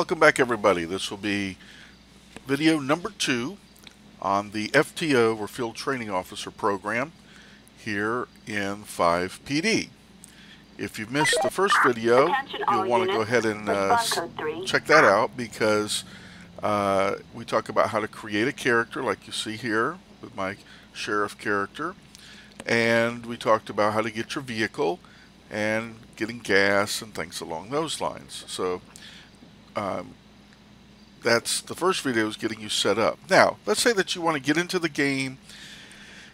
welcome back everybody. This will be video number 2 on the FTO, or Field Training Officer program, here in FivePD. If you've missed the first video, you'll want to go ahead and check that out, because we talk about how to create a character like you see here with my sheriff character, and we talked about how to get your vehicle and getting gas and things along those lines. So that's the first video, is getting you set up. Now, let's say that you want to get into the game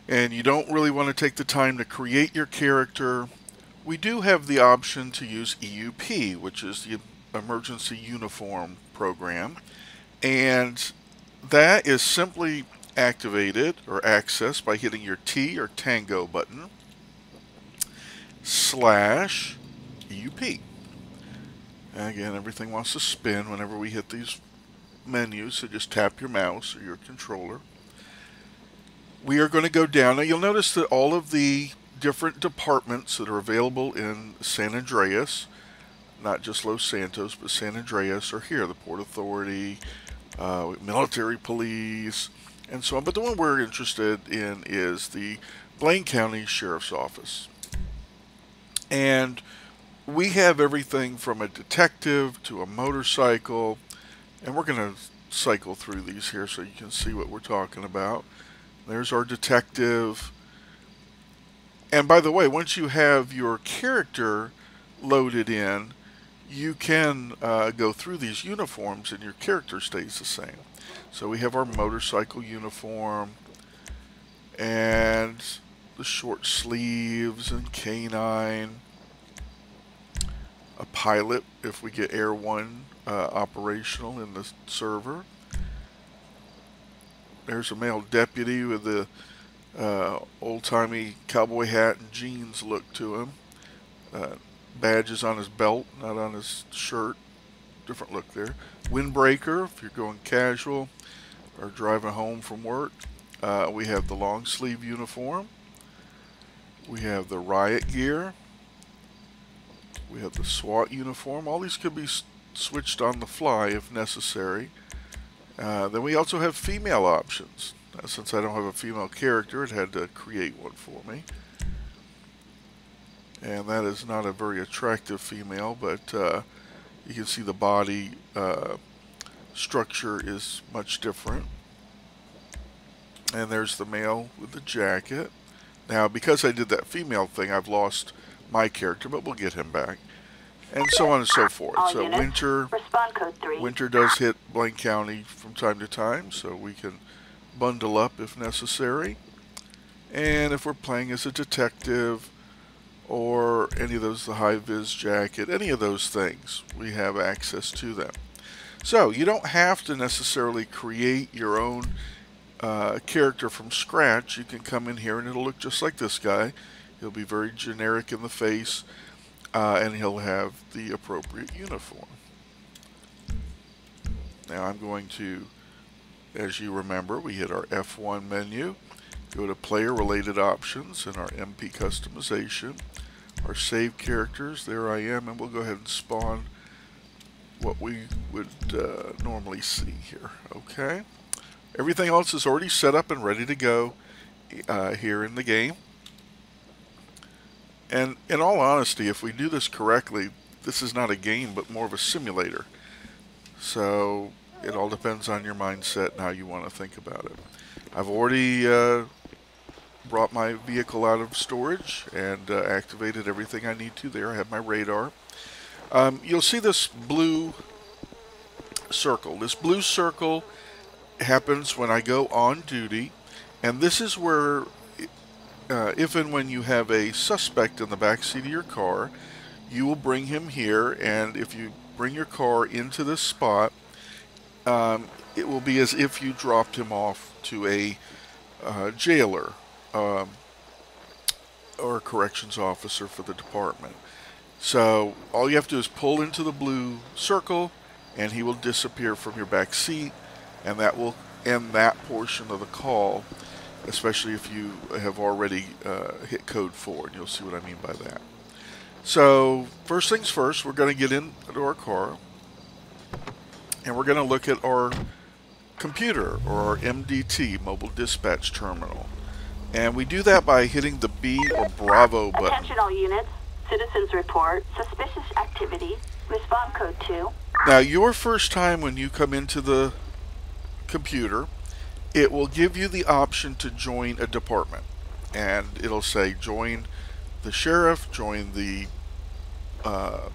and you don't really want to take the time to create your character. We do have the option to use EUP, which is the Emergency Uniform Program, and that is simply activated or accessed by hitting your T or Tango button / EUP. Again, everything wants to spin whenever we hit these menus, so just tap your mouse or your controller. We are going to go down. Now you'll notice that all of the different departments that are available in San Andreas, not just Los Santos, but San Andreas, are here. The Port Authority, military police, and so on. But the one we're interested in is the Blaine County Sheriff's Office. And we have everything from a detective to a motorcycle, and we're going to cycle through these here so you can see what we're talking about. There's our detective. And by the way, once you have your character loaded in, you can go through these uniforms and your character stays the same. So we have our motorcycle uniform and the short sleeves and canine. A pilot if we get Air 1 operational in the server. There's a male deputy with the old-timey cowboy hat and jeans look to him. Badges on his belt, not on his shirt. Different look there. Windbreaker if you're going casual or driving home from work. We have the long sleeve uniform. We have the riot gear. We have the SWAT uniform. All these could be switched on the fly if necessary. Then we also have female options. Since I don't have a female character, it had to create one for me. And that is not a very attractive female, but you can see the body structure is much different. And there's the male with the jacket. Now, because I did that female thing, I've lost my character, but we'll get him back, and so on and so forth. All so units, winter does hit Blaine County from time to time, so we can bundle up if necessary. And if we're playing as a detective or any of those, the high-vis jacket, any of those things, we have access to them. So you don't have to necessarily create your own character from scratch. You can come in here and it'll look just like this guy. He'll be very generic in the face, and he'll have the appropriate uniform. Now I'm going to, as you remember, we hit our F1 menu, go to player related options and our MP customization, our save characters, there I am, and we'll go ahead and spawn what we would normally see here. Okay, everything else is already set up and ready to go here in the game. And in all honesty, if we do this correctly, this is not a game but more of a simulator. So it all depends on your mindset and how you want to think about it. I've already brought my vehicle out of storage and activated everything I need to there. I have my radar. You'll see this blue circle. This blue circle happens when I go on duty, and this is where if and when you have a suspect in the back seat of your car, you will bring him here, and if you bring your car into this spot, it will be as if you dropped him off to a jailer or a corrections officer for the department. So all you have to do is pull into the blue circle, and he will disappear from your back seat, and that will end that portion of the call, especially if you have already hit code 4, and you'll see what I mean by that. So first things first, we're going to get into our car. and we're going to look at our computer, or our MDT, Mobile Dispatch Terminal. And we do that by hitting the B or Bravo button. Attention all units. Citizens report suspicious activity. Respond code 2. Now, your first time when you come into the computer, it will give you the option to join a department. And it'll say join the sheriff, join the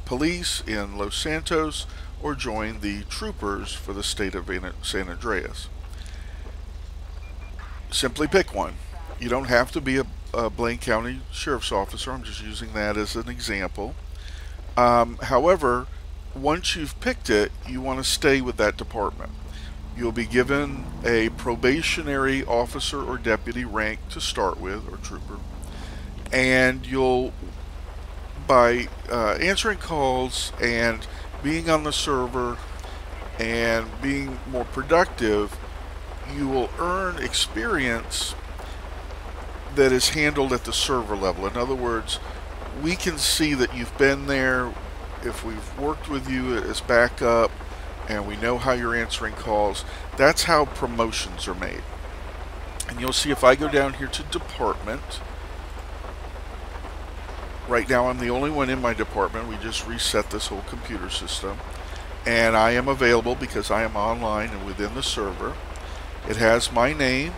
police in Los Santos, or join the troopers for the state of San Andreas. Simply pick one. You don't have to be a Blaine County Sheriff's Officer. I'm just using that as an example. However, once you've picked it, you want to stay with that department. You'll be given a probationary officer or deputy rank to start with, or trooper, and you'll, by answering calls and being on the server and being more productive, you will earn experience that is handled at the server level. In other words, we can see that you've been there. If we've worked with you as backup and we know how you're answering calls, that's how promotions are made. And you'll see if I go down here to department, right now I'm the only one in my department. We just reset this whole computer system, and I am available because I am online and within the server. It has my name,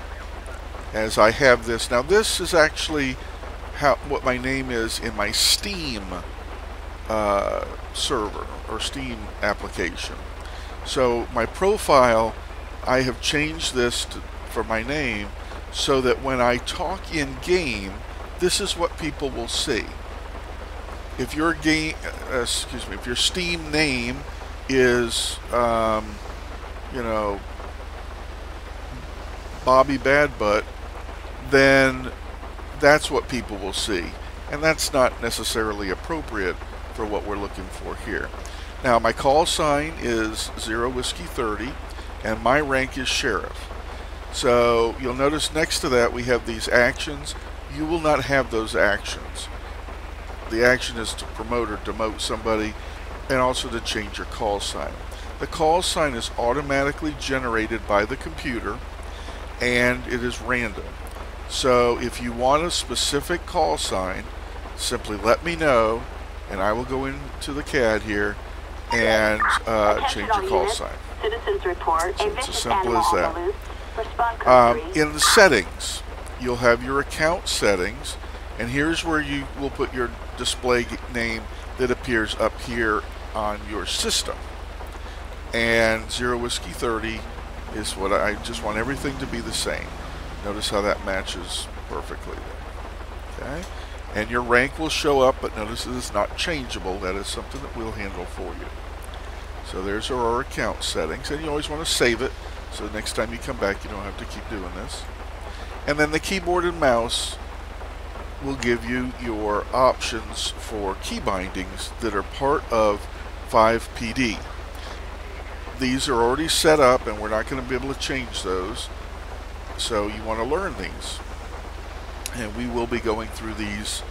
as I have this. Now this is actually what my name is in my Steam server or Steam application. So my profile, I have changed this for my name so that when I talk in game, this is what people will see. If your if your Steam name is you know, Bobby Badbutt, then that's what people will see, and that's not necessarily appropriate for what we're looking for here. Now my call sign is 0 Whiskey 30, and my rank is sheriff. So you'll notice next to that we have these actions. You will not have those actions. The action is to promote or demote somebody, and also to change your call sign. The call sign is automatically generated by the computer, and it is random. So if you want a specific call sign, simply let me know, and I will go into the CAD here and change your call sign. Citizens report So it's as simple as that. Respond code 3. In the settings, you'll have your account settings, and here's where you will put your display name that appears up here on your system. And 0 Whiskey 30 is what I just want everything to be the same. Notice how that matches perfectly there. Okay? And your rank will show up, but notice it is not changeable. That is something that we'll handle for you. So there's our account settings, and you always want to save it so the next time you come back you don't have to keep doing this. And then the keyboard and mouse will give you your options for key bindings that are part of FivePD. These are already set up and we're not going to be able to change those, so you want to learn these, and we will be going through these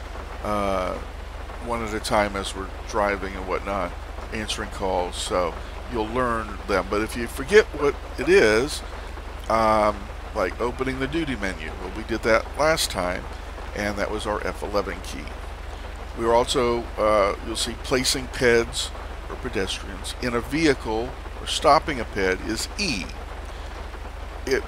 one at a time as we're driving and whatnot, answering calls, so you'll learn them. But if you forget what it is, like opening the duty menu, well, we did that last time, and that was our F11 key. We are also, you'll see placing PEDs or pedestrians in a vehicle, or stopping a PED is E. It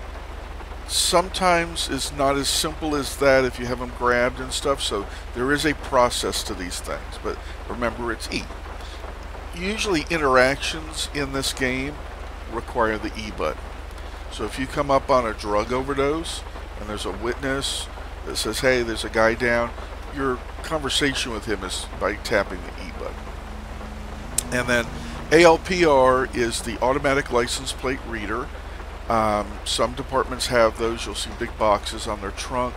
sometimes is not as simple as that if you have them grabbed and stuff, so there is a process to these things, but remember it's E. Usually interactions in this game require the E button. So if you come up on a drug overdose and there's a witness that says, hey, there's a guy down, your conversation with him is by tapping the E button. And then ALPR is the automatic license plate reader. Some departments have those. You'll see big boxes on their trunk.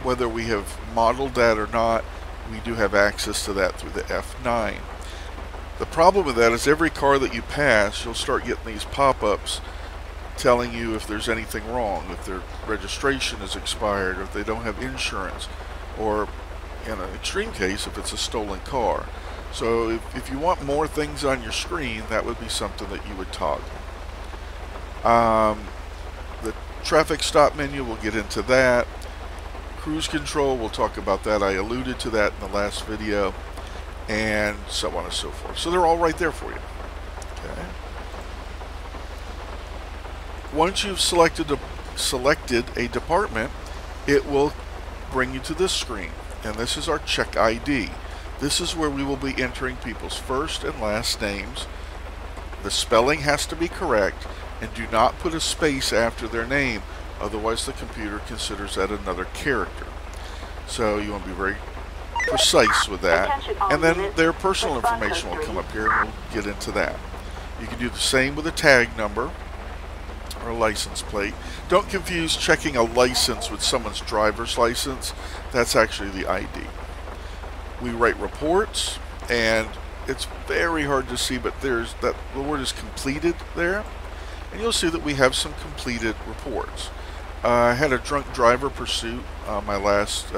Whether we have modeled that or not, we do have access to that through the F9. The problem with that is every car that you pass, you'll start getting these pop-ups telling you if there's anything wrong, if their registration is expired, or if they don't have insurance, or in an extreme case, if it's a stolen car. So if you want more things on your screen, that would be something that you would toggle. The traffic stop menu, we'll get into that. Cruise control, we'll talk about that. I alluded to that in the last video, and so on and so forth. So they're all right there for you. Okay. Once you've selected a department, it will bring you to this screen, and this is our check ID. This is where we will be entering people's first and last names. The spelling has to be correct, and do not put a space after their name, otherwise the computer considers that another character. So you want to be very precise with that. And then their personal information will come up here, and we'll get into that. You can do the same with a tag number or a license plate. Don't confuse checking a license with someone's driver's license. That's actually the ID. We write reports, and it's very hard to see, but the word is completed there. And you'll see that we have some completed reports. I had a drunk driver pursuit on my last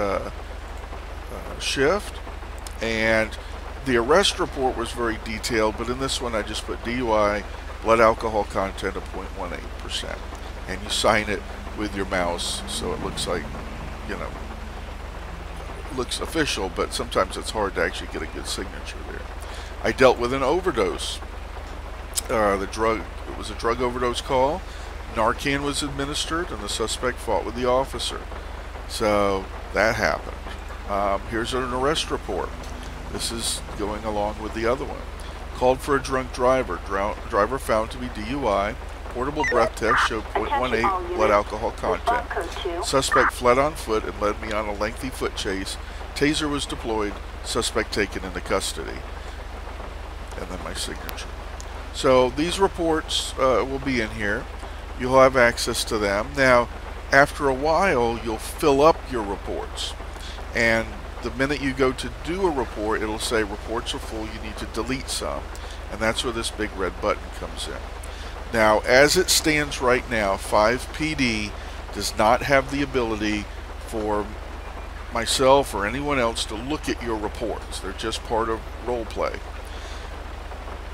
shift, and the arrest report was very detailed, but in this one I just put DUI, blood alcohol content of 0.18%. And you sign it with your mouse, so it looks like, you know, looks official, but sometimes it's hard to actually get a good signature there. I dealt with an overdose. It was a drug overdose call. Narcan was administered, and the suspect fought with the officer. So that happened. Here's an arrest report. This is going along with the other one. Called for a drunk driver. Driver found to be DUI. Portable breath test showed 0.18 blood alcohol content. Suspect fled on foot and led me on a lengthy foot chase. Taser was deployed. Suspect taken into custody. And then my signature. So these reports will be in here. You'll have access to them. Now, after a while, you'll fill up your reports. And the minute you go to do a report, it'll say reports are full, you need to delete some. And that's where this big red button comes in. Now, as it stands right now, FivePD does not have the ability for myself or anyone else to look at your reports. They're just part of role play.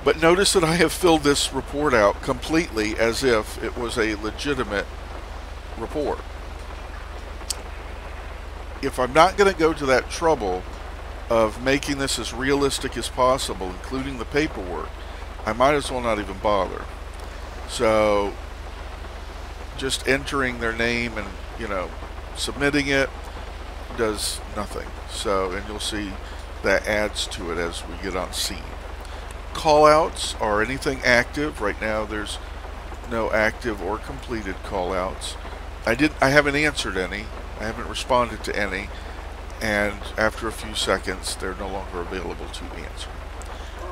But notice that I have filled this report out completely as if it was a legitimate report. If I'm not going to go to that trouble of making this as realistic as possible, including the paperwork, I might as well not even bother. So just entering their name and, you know, submitting it does nothing. So, and you'll see that adds to it as we get on scene. Callouts are anything active. Right now there's no active or completed callouts. I haven't answered any. I haven't responded to any, and after a few seconds they're no longer available to answer.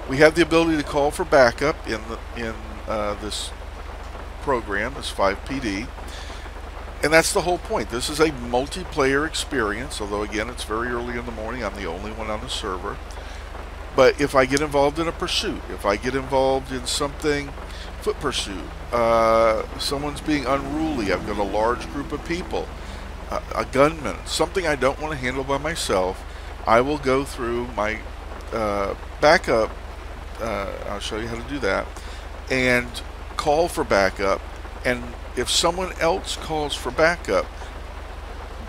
We have the ability to call for backup in this program, this FivePD, and that's the whole point. This is a multiplayer experience, although again it's very early in the morning. I'm the only one on the server. But if I get involved in a pursuit, if I get involved in something, foot pursuit, someone's being unruly, I've got a large group of people, a gunman, something I don't want to handle by myself, I will go through my backup, I'll show you how to do that, and call for backup. And if someone else calls for backup,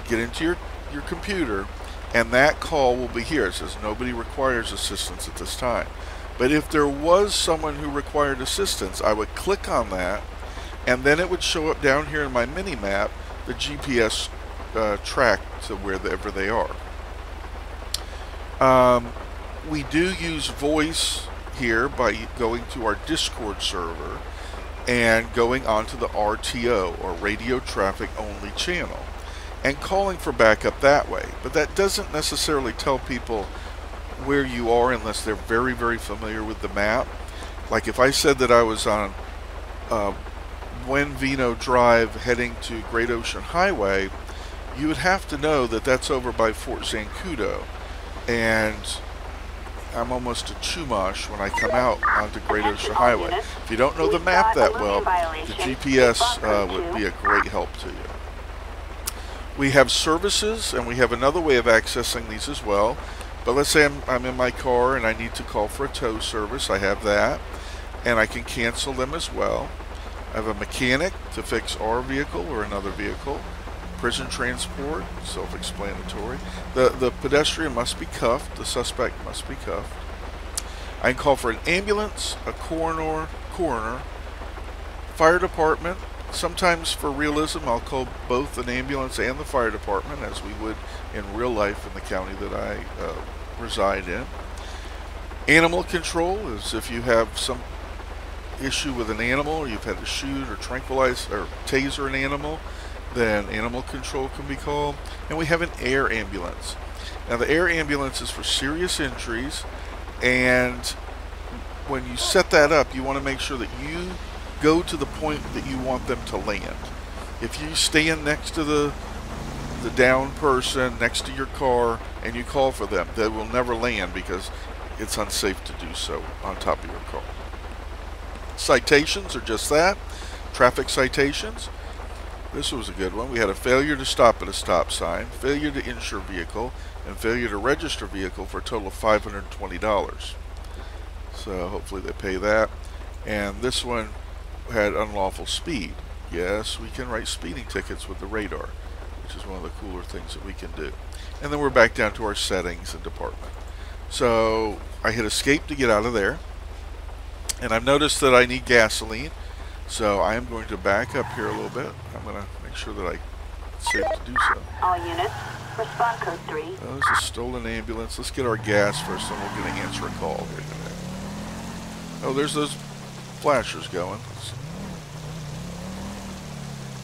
get into your computer, and that call will be here. It says nobody requires assistance at this time. But if there was someone who required assistance, I would click on that, and then it would show up down here in my mini-map, the GPS track to wherever they are. We do use voice here by going to our Discord server and going onto the RTO, or Radio Traffic Only channel, and calling for backup that way. But that doesn't necessarily tell people where you are unless they're very, very familiar with the map. Like if I said that I was on Buen Vino Drive heading to Great Ocean Highway, you would have to know that that's over by Fort Zancudo, and I'm almost to Chumash when I come out onto Great Ocean Highway. If you don't know the map that well, the GPS would be a great help to you. We have services, and we have another way of accessing these as well. But let's say I'm in my car and I need to call for a tow service. I have that, and I can cancel them as well. I have a mechanic to fix our vehicle or another vehicle. Prison transport, self-explanatory. The pedestrian must be cuffed. The suspect must be cuffed. I can call for an ambulance, a coroner, fire department. Sometimes for realism, I'll call both an ambulance and the fire department, as we would in real life in the county that I reside in. Animal control is if you have some issue with an animal, or you've had to shoot or tranquilize or taser an animal, then animal control can be called. And we have an air ambulance. Now the air ambulance is for serious injuries, and when you set that up, you want to make sure that you go to the point that you want them to land. If you stand next to the downed person, next to your car, and you call for them, they will never land because it's unsafe to do so on top of your car. Citations are just that, traffic citations. This was a good one. We had a failure to stop at a stop sign, failure to insure vehicle, and failure to register vehicle for a total of $520. So hopefully they pay that. And this one had unlawful speed. Yes, we can write speeding tickets with the radar, which is one of the cooler things that we can do. And then we're back down to our settings and department. So I hit escape to get out of there. And I've noticed that I need gasoline. So I am going to back up here a little bit. I'm going to make sure that it's safe to do so. All units, respond code 3. Oh, this is a stolen ambulance. Let's get our gas first, then we're going to answer a call here today. Oh, there's those flashers going.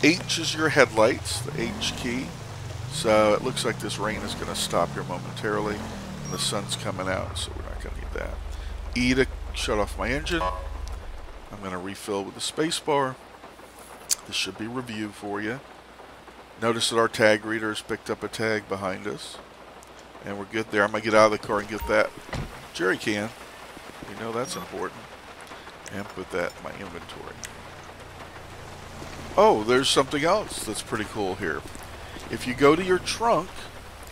H is your headlights, the H key. So it looks like this rain is going to stop here momentarily, and the sun's coming out, so we're not going to need that. E to shut off my engine. I'm going to refill with the space bar. This should be review for you. Notice that our tag reader has picked up a tag behind us, and we're good there. I'm going to get out of the car and get that jerry can. You know that's important. And put that in my inventory. Oh, there's something else that's pretty cool here. If you go to your trunk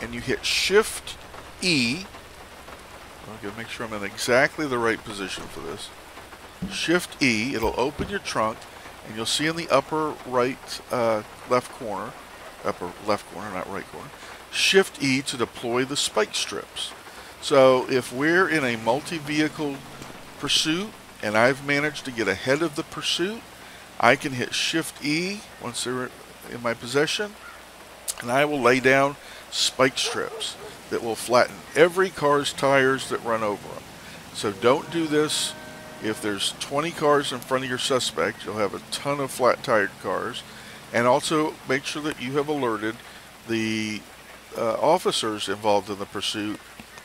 and you hit Shift E, I'm going to make sure I'm in exactly the right position for this. Shift E, it'll open your trunk, and you'll see in the upper right left corner, not right corner, Shift E to deploy the spike strips. So if we're in a multi-vehicle pursuit and I've managed to get ahead of the pursuit, I can hit Shift E once they're in my possession, and I will lay down spike strips that will flatten every car's tires that run over them. So don't do this if there's 20 cars in front of your suspect. You'll have a ton of flat-tired cars. And also make sure that you have alerted the officers involved in the pursuit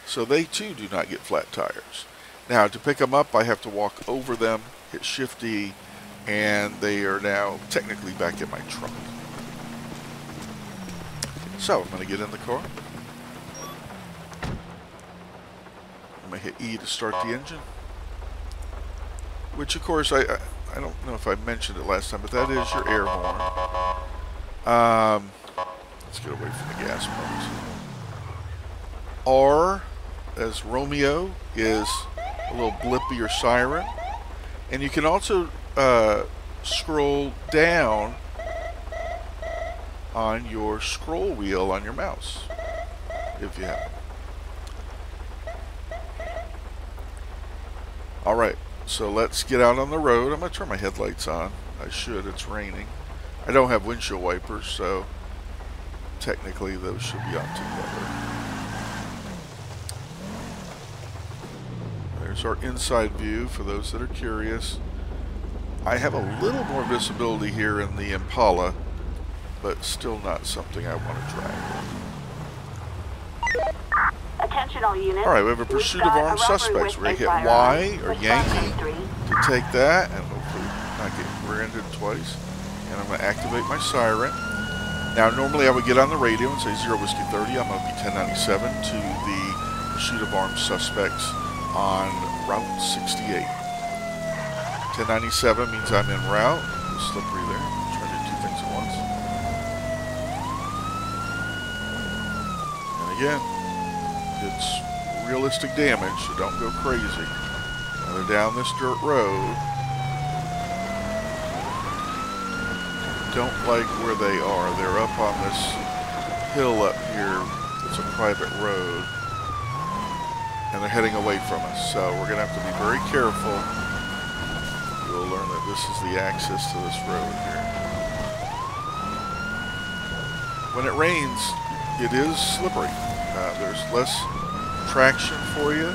so they too do not get flat tires. Now to pick them up, I have to walk over them, hit Shift E, and they are now technically back in my trunk. So I'm going to get in the car. I'm going to hit E to start the engine. Which of course, I don't know if I mentioned it last time, but that is your air horn. Let's get away from the gas pumps. R, as Romeo, is a little blippier siren. And you can also scroll down on your scroll wheel on your mouse, if you have it. Alright, so let's get out on the road. I'm going to turn my headlights on. I should, it's raining. I don't have windshield wipers, so technically those should be on together. There's our inside view for those that are curious. I have a little more visibility here in the Impala, but still not something I want to drag. Attention all units. Alright, we have a pursuit of armed suspects. We're going to hit Y or Yankee to take that and hopefully not get rear-ended twice. And I'm going to activate my siren. Now normally I would get on the radio and say 0 Whiskey 30. I'm going to be 1097 to the pursuit of armed suspects on Route 68. 1097 means I'm en route. It's slippery there. I'm trying to do two things at once. And again, it's realistic damage, so don't go crazy. Now they're down this dirt road. Don't like where they are. They're up on this hill up here. It's a private road. And they're heading away from us. So we're going to have to be very careful. You'll learn that this is the access to this road here. When it rains, it is slippery. There's less traction for you.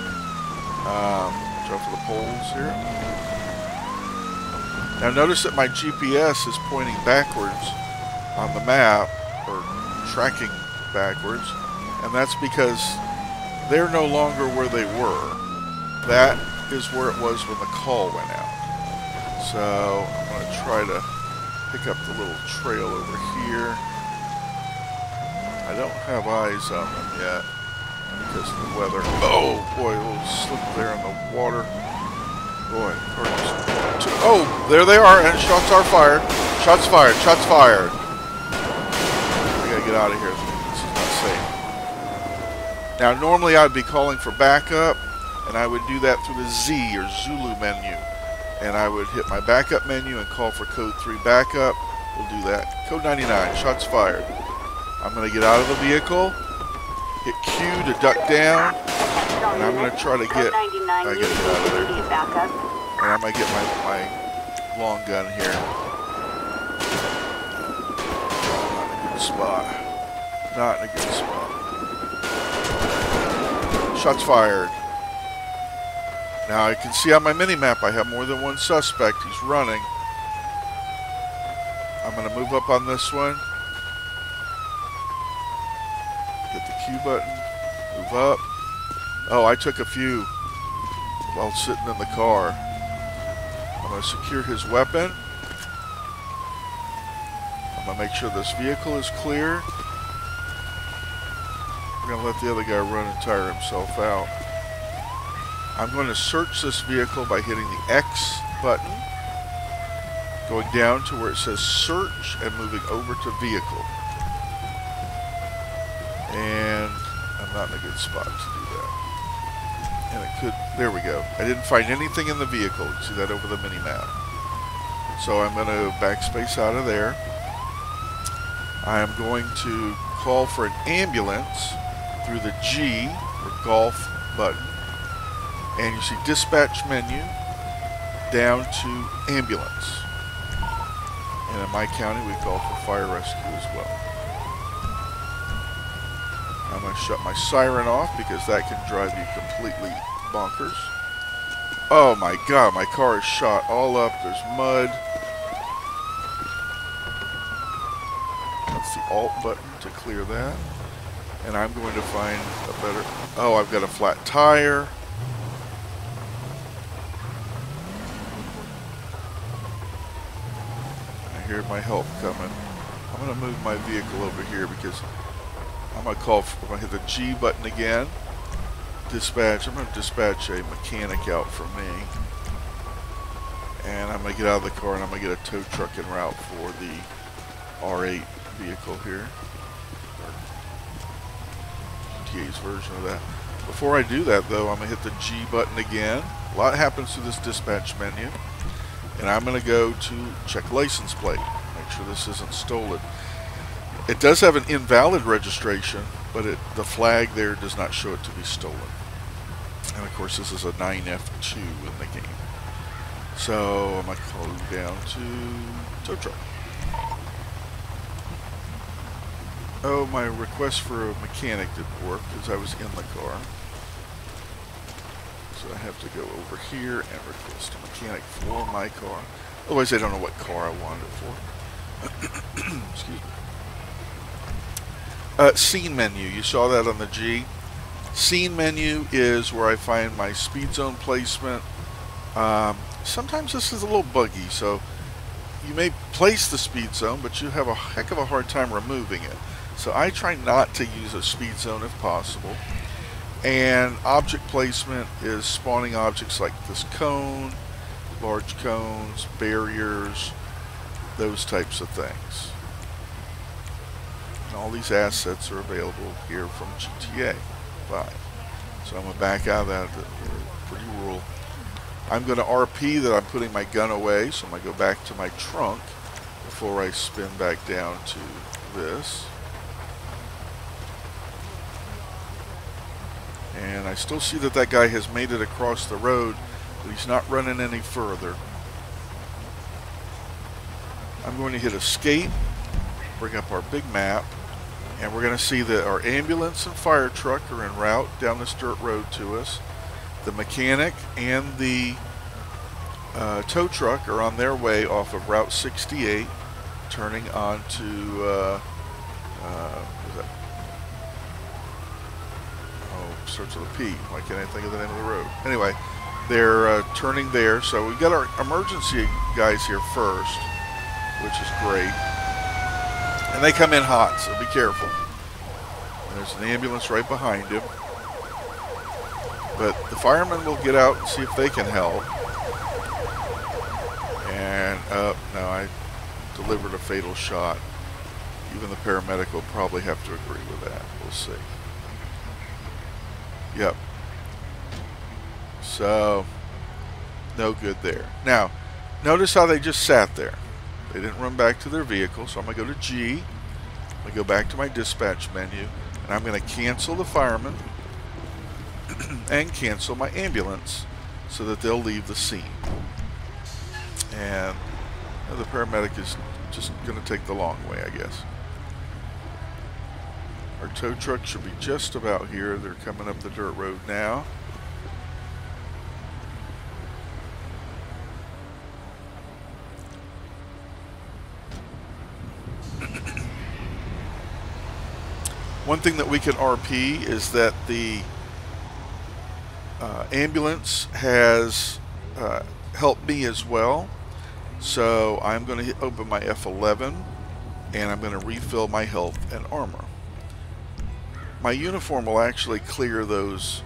Watch out for the poles here. Now notice that my GPS is pointing backwards on the map, or tracking backwards, and that's because they're no longer where they were. That is where it was when the call went out. So I'm going to try to pick up the little trail over here. I don't have eyes on them yet because of the weather. Oh boy, a little slip there in the water. Boy, oh, there they are, and shots are fired. Shots fired, shots fired. We gotta get out of here. This is not safe. Now, normally I'd be calling for backup, and I would do that through the Z or Zulu menu. And I would hit my backup menu and call for code 3 backup. We'll do that. Code 99, shots fired. I'm gonna get out of the vehicle, hit Q to duck down, and I'm gonna try to get, I gotta get out of there. And I'm gonna get my long gun here. Not in a good spot. Not in a good spot. Shots fired. Now I can see on my mini-map I have more than one suspect. He's running. I'm gonna move up on this one. Hit the Q button. Move up. Oh, I took a few while sitting in the car. I'm going to secure his weapon. I'm going to make sure this vehicle is clear. We're going to let the other guy run and tire himself out. I'm going to search this vehicle by hitting the X button, going down to where it says search and moving over to vehicle. And I'm not in a good spot to do that. And it could, there we go. I didn't find anything in the vehicle. You can see that over the mini-map. So I'm going to backspace out of there. I am going to call for an ambulance through the G or golf button. And you see dispatch menu down to ambulance. And in my county we call for fire rescue as well. I'm going to shut my siren off because that can drive you completely bonkers. Oh my god, my car is shot all up. There's mud. That's the Alt button to clear that. And I'm going to find a better... Oh, I've got a flat tire. I hear my help coming. I'm going to move my vehicle over here because I'm going to call for... I'm going to hit the G button again. Dispatch. I'm going to dispatch a mechanic out for me. And I'm going to get out of the car and I'm going to get a tow truck en route for the R8 vehicle here. GTA's version of that. Before I do that though, I'm going to hit the G button again. A lot happens to this dispatch menu. And I'm going to go to check license plate. Make sure this isn't stolen. It does have an invalid registration, but the flag there does not show it to be stolen. And of course this is a 9F2 in the game. So I'm going to call down to tow truck. Oh, my request for a mechanic didn't work because I was in the car. So I have to go over here and request a mechanic for my car. Otherwise I don't know what car I wanted it for. Excuse me. Scene menu. You saw that on the G. Scene menu is where I find my speed zone placement. Sometimes this is a little buggy, so you may place the speed zone, but you have a heck of a hard time removing it. So I try not to use a speed zone if possible. And object placement is spawning objects like this cone, large cones, barriers, those types of things. And all these assets are available here from GTA 5. So I'm going to back out of that. Pretty rural. I'm going to RP that I'm putting my gun away, so I'm going to go back to my trunk before I spin back down to this. And I still see that that guy has made it across the road, but he's not running any further. I'm going to hit escape, bring up our big map, and we're going to see that our ambulance and fire truck are en route down this dirt road to us. The mechanic and the tow truck are on their way off of Route 68, turning onto, what is that? Oh, starts with a P. Why can't I think of the name of the road? Anyway, they're turning there. So we've got our emergency guys here first, which is great. And they come in hot, so be careful. And there's an ambulance right behind him. But the firemen will get out and see if they can help. And, no, I delivered a fatal shot. Even the paramedic will probably have to agree with that. We'll see. Yep. So, no good there. Now, notice how they just sat there. They didn't run back to their vehicle, so I'm going to go to G. I'm going to go back to my dispatch menu, and I'm going to cancel the fireman and cancel my ambulance so that they'll leave the scene. And the paramedic is just going to take the long way, I guess. Our tow truck should be just about here. They're coming up the dirt road now. One thing that we can RP is that the ambulance has helped me as well. So I'm going to open my F11 and I'm going to refill my health and armor. My uniform will actually clear those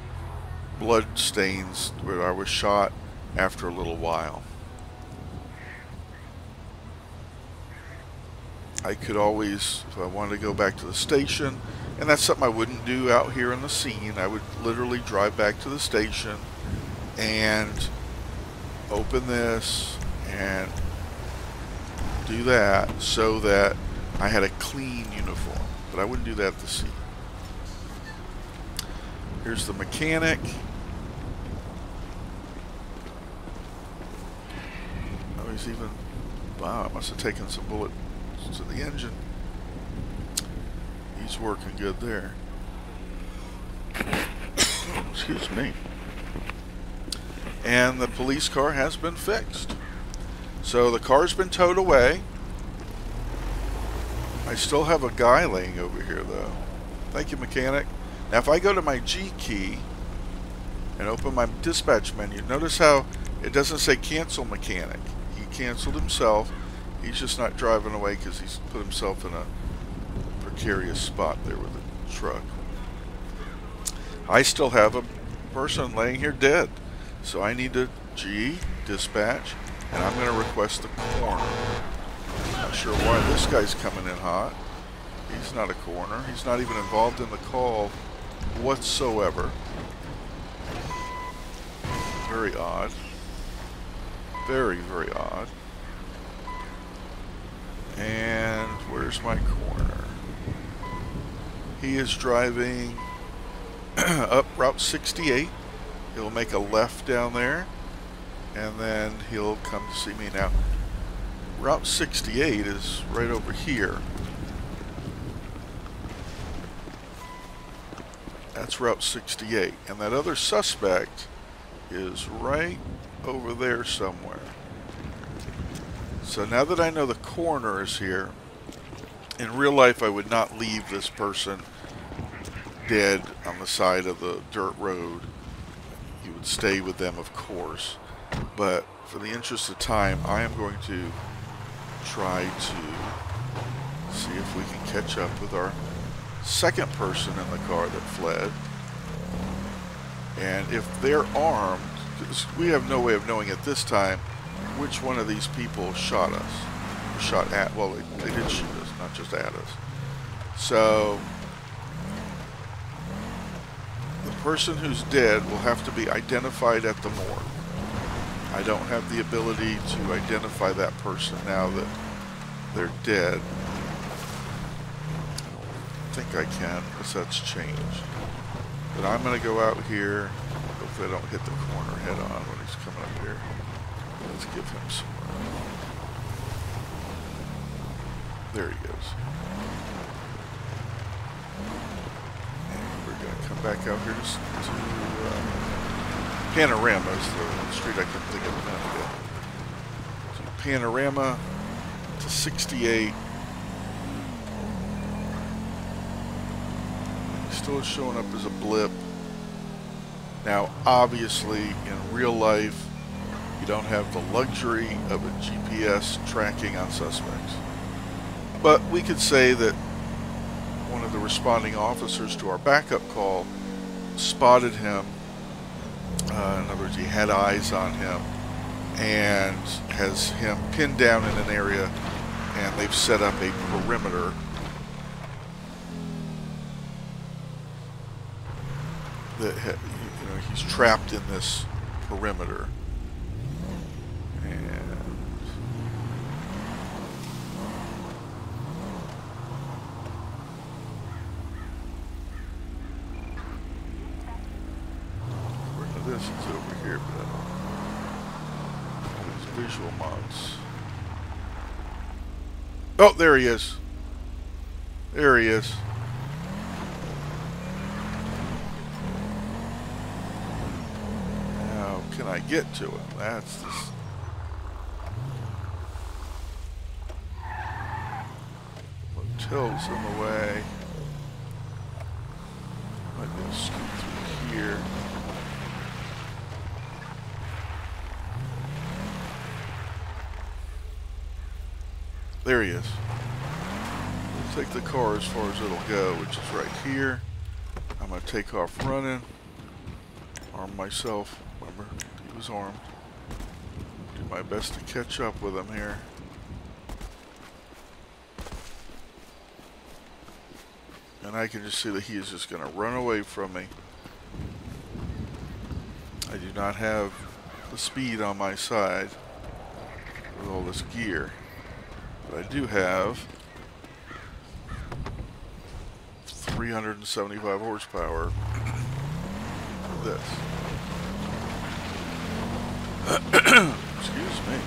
blood stains where I was shot after a little while. I could always, if I wanted to go back to the station, and that's something I wouldn't do out here in the scene, I would literally drive back to the station and open this and do that so that I had a clean uniform. But I wouldn't do that at the scene. Here's the mechanic. Oh, he's even, wow, I must have taken some bullets to the engine. He's working good there. Excuse me. And the police car has been fixed. So the car's been towed away. I still have a guy laying over here though. Thank you, mechanic. Now if I go to my G key and open my dispatch menu, notice how it doesn't say cancel mechanic. He canceled himself. He's just not driving away because he's put himself in a precarious spot there with the truck. I still have a person laying here dead. So I need to G, dispatch, and I'm going to request the coroner. Not sure why this guy's coming in hot. He's not a coroner. He's not even involved in the call whatsoever. Very odd. Very, very odd. And where's my coroner? He is driving up Route 68. He'll make a left down there, and then he'll come to see me. Now, Route 68 is right over here. That's Route 68. And that other suspect is right over there somewhere. So now that I know the coroner is here, in real life I would not leave this person dead on the side of the dirt road. You would stay with them, of course. But for the interest of time, I am going to try to see if we can catch up with our second person in the car that fled. And if they're armed, because we have no way of knowing at this time which one of these people shot us. Shot at, well, they did shoot us, not just at us. So the person who's dead will have to be identified at the morgue. I don't have the ability to identify that person now that they're dead. I don't think I can, because that's changed. But I'm going to go out here. Hopefully I don't hit the corner head on when he's coming up here. Let's give him some room. There he goes. And we're going to come back out here to Panorama is the street I couldn't think of a minute ago. So Panorama to 68. He still is showing up as a blip. Now, obviously, in real life, you don't have the luxury of a GPS tracking on suspects. But we could say that one of the responding officers to our backup call spotted him. In other words, he had eyes on him and has him pinned down in an area, and they've set up a perimeter. That, you know, he's trapped in this perimeter. This is over here, but these visual mods. Oh, there he is. There he is. Now, can I get to him? That's this. Motel's in the way. Might be able to scoot through here. There he is. We'll take the car as far as it'll go, which is right here. I'm going to take off running. Arm myself. Remember, he was armed. Do my best to catch up with him here. And I can just see that he is just going to run away from me. I do not have the speed on my side with all this gear. But I do have 375 horsepower for this. Excuse me.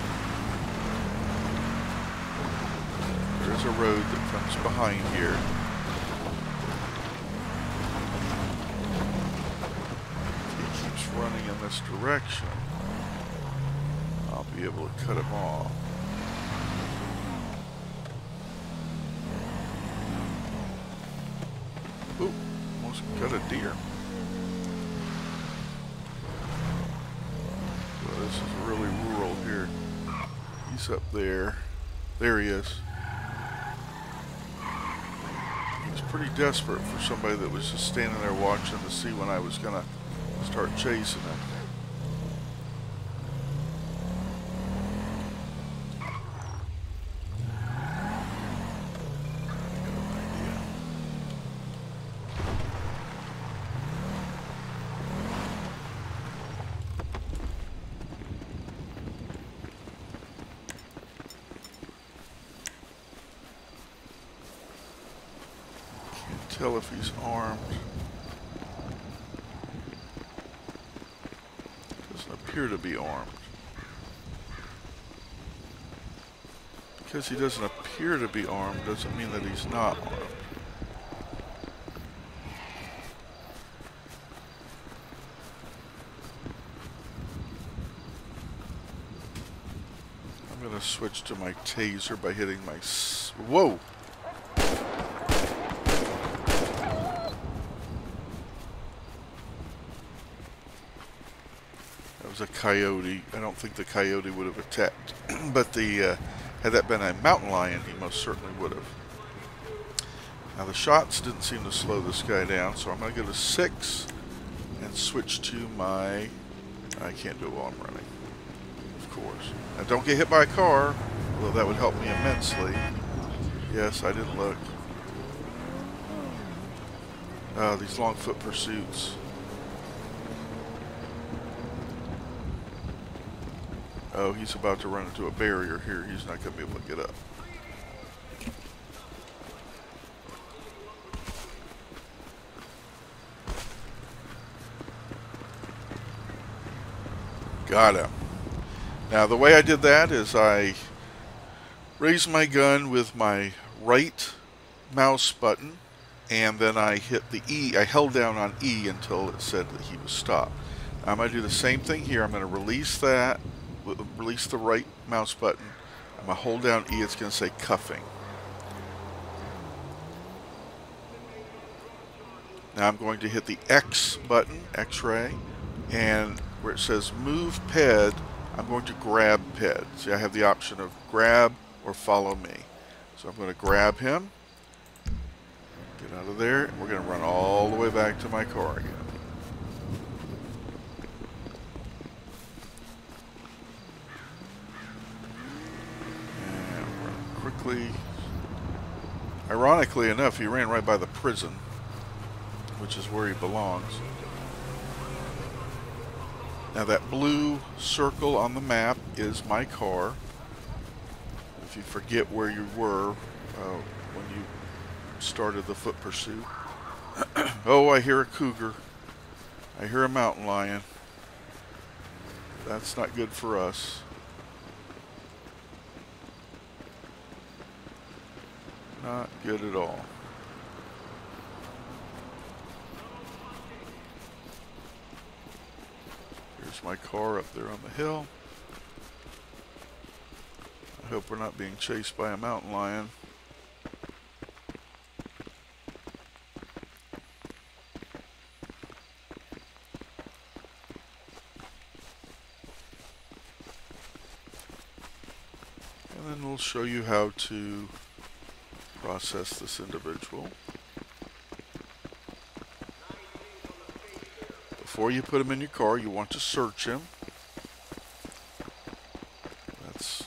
There is a road that comes behind here. If he keeps running in this direction, I'll be able to cut him off. Ooh, almost got a deer. Well, this is really rural here. He's up there. There he is. He's pretty desperate for somebody that was just standing there watching to see when I was going to start chasing him. Tell if he's armed. Doesn't appear to be armed. Because he doesn't appear to be armed doesn't mean that he's not armed. I'm going to switch to my taser by hitting my... Whoa! Was a coyote. I don't think the coyote would have attacked, but the had that been a mountain lion, he most certainly would have. Now the shots didn't seem to slow this guy down, so I'm going to go to 6 and switch to my... I can't do it while I'm running, of course. Now don't get hit by a car, although that would help me immensely. Yes, I didn't look. These long foot pursuits. Oh, he's about to run into a barrier here. He's not going to be able to get up. Got him. Now, the way I did that is I raised my gun with my right mouse button, and then I hit the E. I held down on E until it said that he was stopped. Now, I'm going to do the same thing here. I'm going to release that, release the right mouse button. I'm going to hold down E. It's going to say cuffing. Now I'm going to hit the X button, X-ray, and where it says move PED, I'm going to grab PED. See, I have the option of grab or follow me. So I'm going to grab him, get out of there, and we're going to run all the way back to my car again. And run quickly. Ironically enough, he ran right by the prison, which is where he belongs. Now that blue circle on the map is my car. If you forget where you were when you started the foot pursuit. Oh, I hear a cougar. I hear a mountain lion. That's not good for us. Not good at all. Here's my car up there on the hill. I hope we're not being chased by a mountain lion. And then we'll show you how to process this individual. Before you put him in your car, you want to search him. That's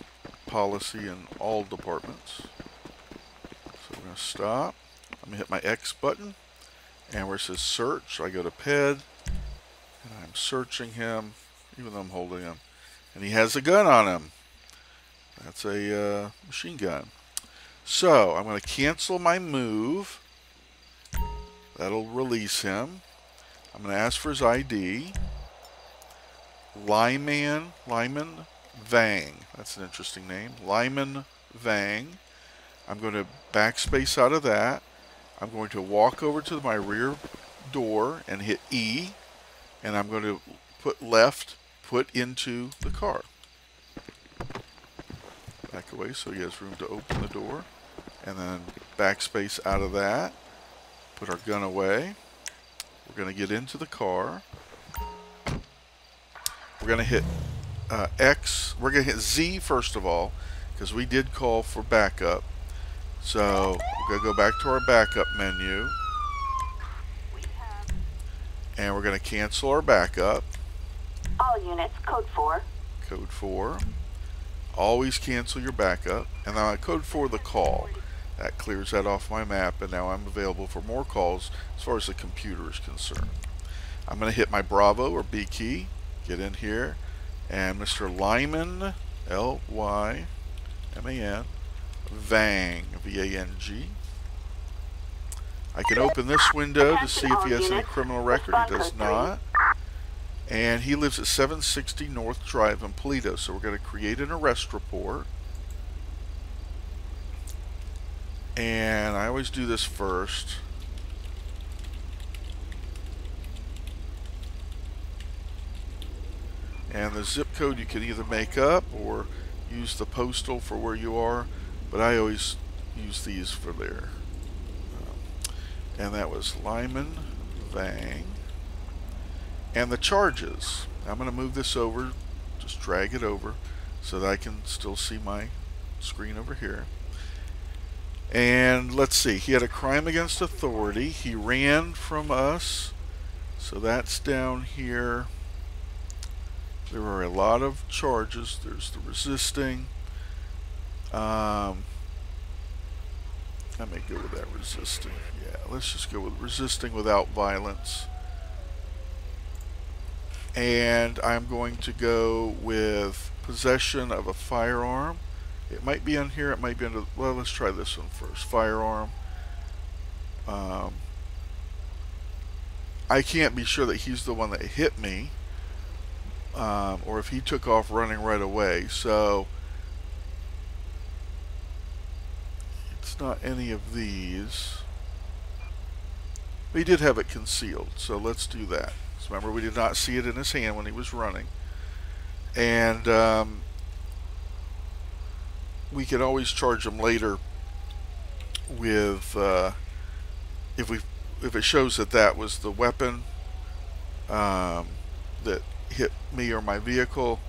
policy in all departments. So we're going to stop. I'm going to hit my X button. And where it says search, I go to PED. And I'm searching him, even though I'm holding him. And he has a gun on him. That's a machine gun. So I'm going to cancel my move. That'll release him. I'm going to ask for his ID. Lyman Vang. That's an interesting name. Lyman Vang. I'm going to backspace out of that. I'm going to walk over to my rear door and hit E. And I'm going to put left, put into the car. Back away so he has room to open the door. And then backspace out of that. Put our gun away. We're going to get into the car. We're going to hit X. We're going to hit Z first of all, because we did call for backup. So we're going to go back to our backup menu. And we're going to cancel our backup. All units, code 4. Code 4. Always cancel your backup. And now code 4, the call. That clears that off my map, and now I'm available for more calls as far as the computer is concerned. I'm going to hit my Bravo or B key, get in here, and Mr. Lyman, L-Y-M-A-N, Vang, V-A-N-G. I can open this window to see if he has any criminal record. He does not. And he lives at 760 North Drive in Paleto, so we're going to create an arrest report. And I always do this first. And the zip code you can either make up or use the postal for where you are, but I always use these for there. And that was Lyman Vang. And the charges. I'm going to move this over, just drag it over so that I can still see my screen over here. And let's see, he had a crime against authority. He ran from us, so that's down here. There are a lot of charges. There's the resisting. I may go with that resisting. Yeah, let's just go with resisting without violence. And I'm going to go with possession of a firearm. It might be on here, it might be under, well, let's try this one first. Firearm. I can't be sure that he's the one that hit me, or if he took off running right away. So it's not any of these. He did have it concealed, so let's do that. So remember, we did not see it in his hand when he was running. And we can always charge him later with if it shows that that was the weapon that hit me or my vehicle,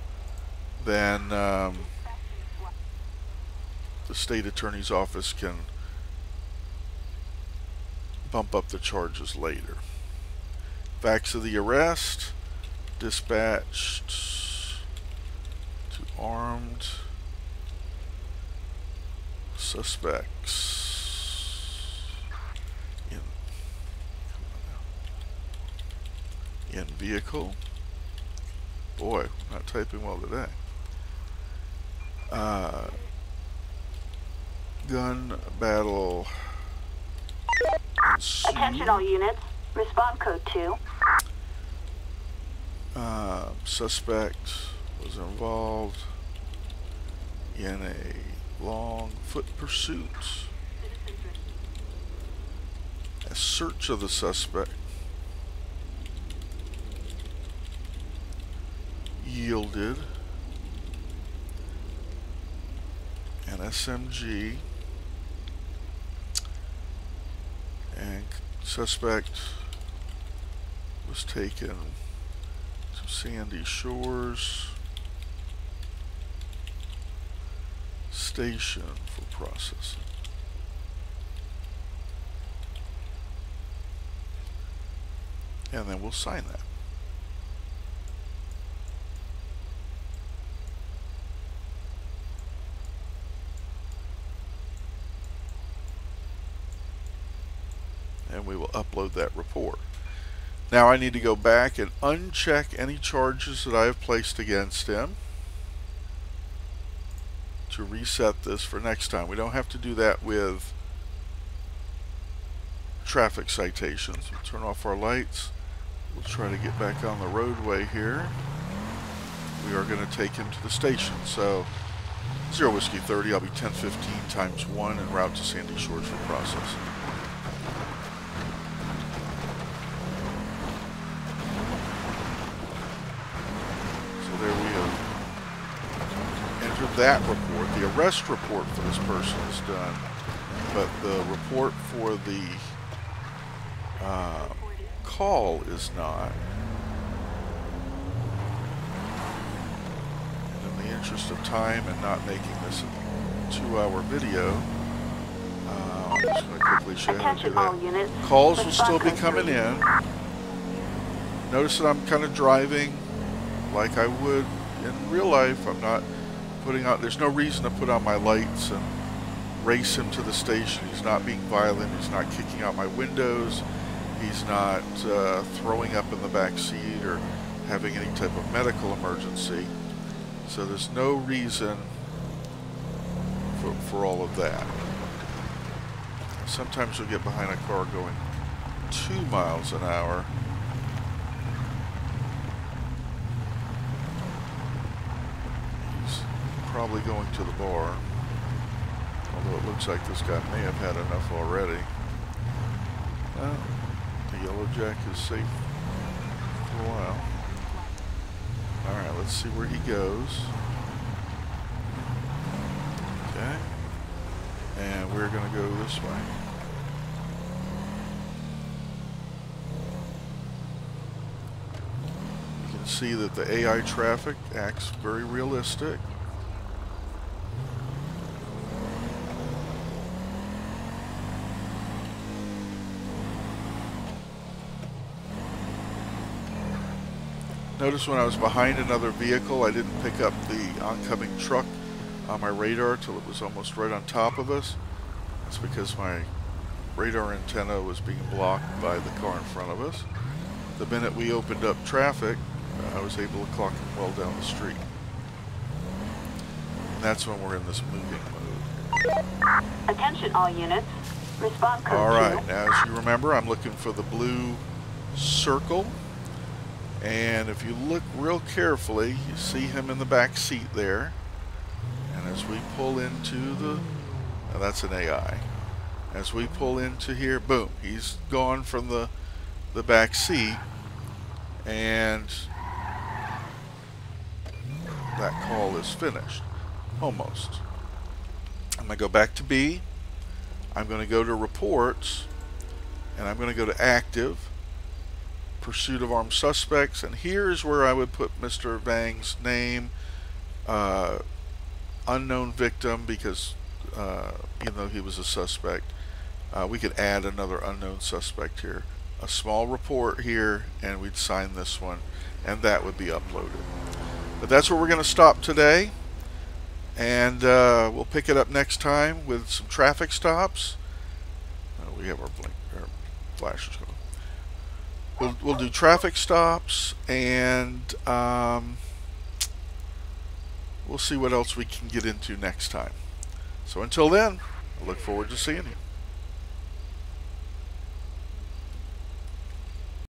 then the state attorney's office can bump up the charges later. Facts of the arrest: dispatched to armed suspects in vehicle. Boy, not typing well today. Gun battle ensued. Attention all units. Respond code 2. Suspect was involved in a long foot pursuit. A search of the suspect yielded an SMG, and suspect was taken to Sandy Shores Station for processing. And then we'll sign that. And we will upload that report. Now I need to go back and uncheck any charges that I have placed against him to reset this for next time. We don't have to do that with traffic citations. We'll turn off our lights. We'll try to get back on the roadway here. We are going to take him to the station. So 0 Whiskey 30, I'll be 1015 times 1 en route to Sandy Shores for processing. There we have entered that report. The arrest report for this person is done, but the report for the call is not. And in the interest of time and not making this a 2-hour video, I'm just going to quickly show you how to do that. Calls will still be coming in. Notice that I'm kind of driving like I would in real life. I'm not putting out, there's no reason to put on my lights and race him to the station. He's not being violent, he's not kicking out my windows, he's not throwing up in the back seat or having any type of medical emergency. So there's no reason for all of that. Sometimes you'll get behind a car going 2 miles an hour. Probably going to the bar, although it looks like this guy may have had enough already. Well, the Yellow Jack is safe for a while. Alright, let's see where he goes. Okay. And we're going to go this way. You can see that the AI traffic acts very realistic. Notice when I was behind another vehicle, I didn't pick up the oncoming truck on my radar till it was almost right on top of us. That's because my radar antenna was being blocked by the car in front of us. The minute we opened up traffic, I was able to clock him well down the street. And that's when we're in this moving mode. Attention all units. Respond code Alright, now as you remember, I'm looking for the blue circle. And if you look real carefully, you see him in the back seat there. And as we pull into the... Now that's an AI. As we pull into here, boom, he's gone from the back seat. And that call is finished. Almost. I'm going to go back to B. I'm going to go to reports. And I'm going to go to active. Pursuit of armed suspects. And here's where I would put Mr. Vang's name. Unknown victim, because even though he was a suspect, we could add another unknown suspect here. A small report here, and we'd sign this one, and that would be uploaded. But that's where we're going to stop today, and we'll pick it up next time with some traffic stops. We have our flashes going. We'll do traffic stops, and we'll see what else we can get into next time. So until then, I look forward to seeing you.